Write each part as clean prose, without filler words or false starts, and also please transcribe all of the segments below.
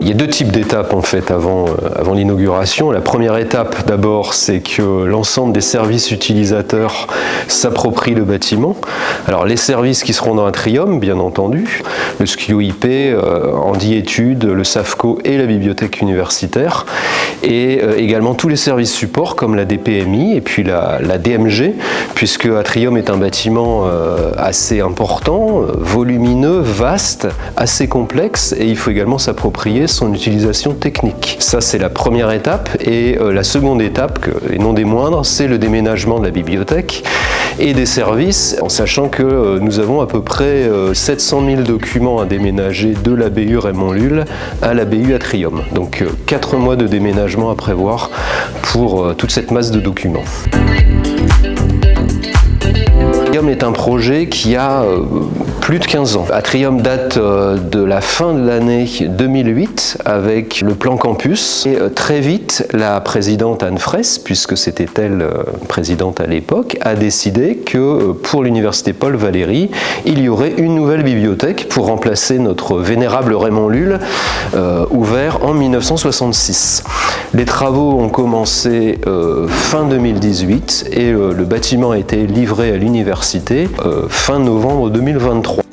Il y a deux types d'étapes en fait avant l'inauguration. La première étape d'abord, c'est que l'ensemble des services utilisateurs s'approprient le bâtiment. Alors les services qui seront dans Atrium, bien entendu, le SKIO IP, Handi Études, le SAFCO et la bibliothèque universitaire, et également tous les services supports comme la DPMI et puis la DMG, puisque Atrium est un bâtiment assez important, volumineux, vaste, assez complexe, et il faut également s'approprier son utilisation technique. Ça, c'est la première étape, et la seconde étape, et non des moindres, c'est le déménagement de la bibliothèque et des services, en sachant que nous avons à peu près 700 000 documents à déménager de la BU Raymond Lull à la BU Atrium. Donc 4 mois de déménagement à prévoir pour toute cette masse de documents. Atrium est un projet qui a plus de 15 ans. Atrium date de la fin de l'année 2008 avec le plan campus. Et très vite, la présidente Anne Fraisse, puisque c'était elle présidente à l'époque, a décidé que pour l'université Paul Valéry, il y aurait une nouvelle bibliothèque pour remplacer notre vénérable Raymond Lull, ouvert en 1966. Les travaux ont commencé fin 2018 et le bâtiment a été livré à l'université fin novembre 2023.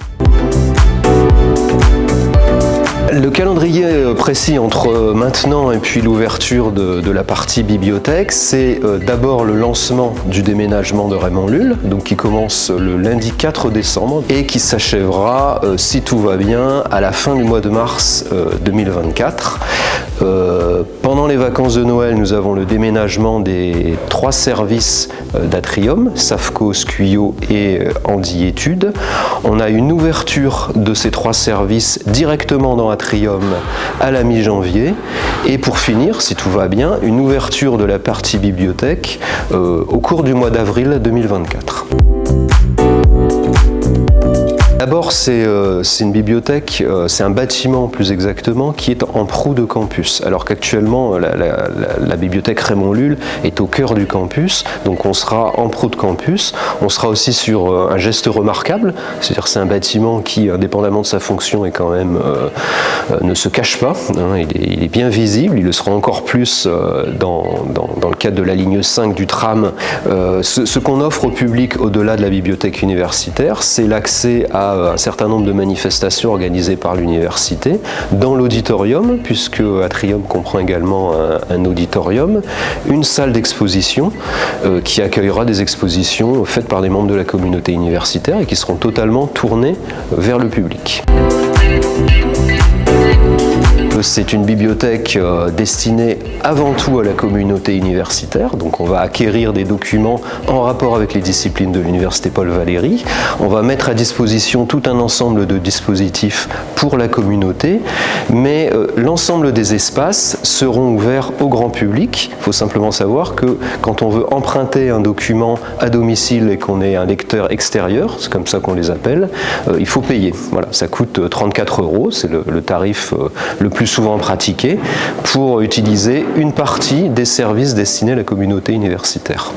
Le calendrier précis entre maintenant et puis l'ouverture de la partie bibliothèque, c'est d'abord le lancement du déménagement de Raymond Lull, donc qui commence le lundi 4 décembre et qui s'achèvera, si tout va bien, à la fin du mois de mars 2024. Pendant les vacances de Noël, nous avons le déménagement des 3 services d'Atrium, SAFCO, SKIO et Handi Études. On a une ouverture de ces 3 services directement dans Atrium à la mi-janvier, et pour finir, si tout va bien, une ouverture de la partie bibliothèque au cours du mois d'avril 2024. D'abord, c'est une bibliothèque, c'est un bâtiment plus exactement, qui est en proue de campus. Alors qu'actuellement, la bibliothèque Raymond Lull est au cœur du campus, donc on sera en proue de campus. On sera aussi sur un geste remarquable, c'est-à-dire c'est un bâtiment qui, indépendamment de sa fonction, est quand même, ne se cache pas. Hein, il est bien visible, il le sera encore plus dans le cadre de la ligne 5 du tram. Ce qu'on offre au public au-delà de la bibliothèque universitaire, c'est l'accès à un certain nombre de manifestations organisées par l'université dans l'auditorium, puisque Atrium comprend également un auditorium, une salle d'exposition qui accueillera des expositions faites par des membres de la communauté universitaire et qui seront totalement tournées vers le public. C'est une bibliothèque destinée avant tout à la communauté universitaire, donc on va acquérir des documents en rapport avec les disciplines de l'université Paul Valéry. On va mettre à disposition tout un ensemble de dispositifs pour la communauté, mais l'ensemble des espaces seront ouverts au grand public. Il faut simplement savoir que quand on veut emprunter un document à domicile et qu'on est un lecteur extérieur, c'est comme ça qu'on les appelle, il faut payer. Voilà, ça coûte 34 €, c'est le tarif le plus souvent pratiqué pour utiliser une partie des services destinés à la communauté universitaire.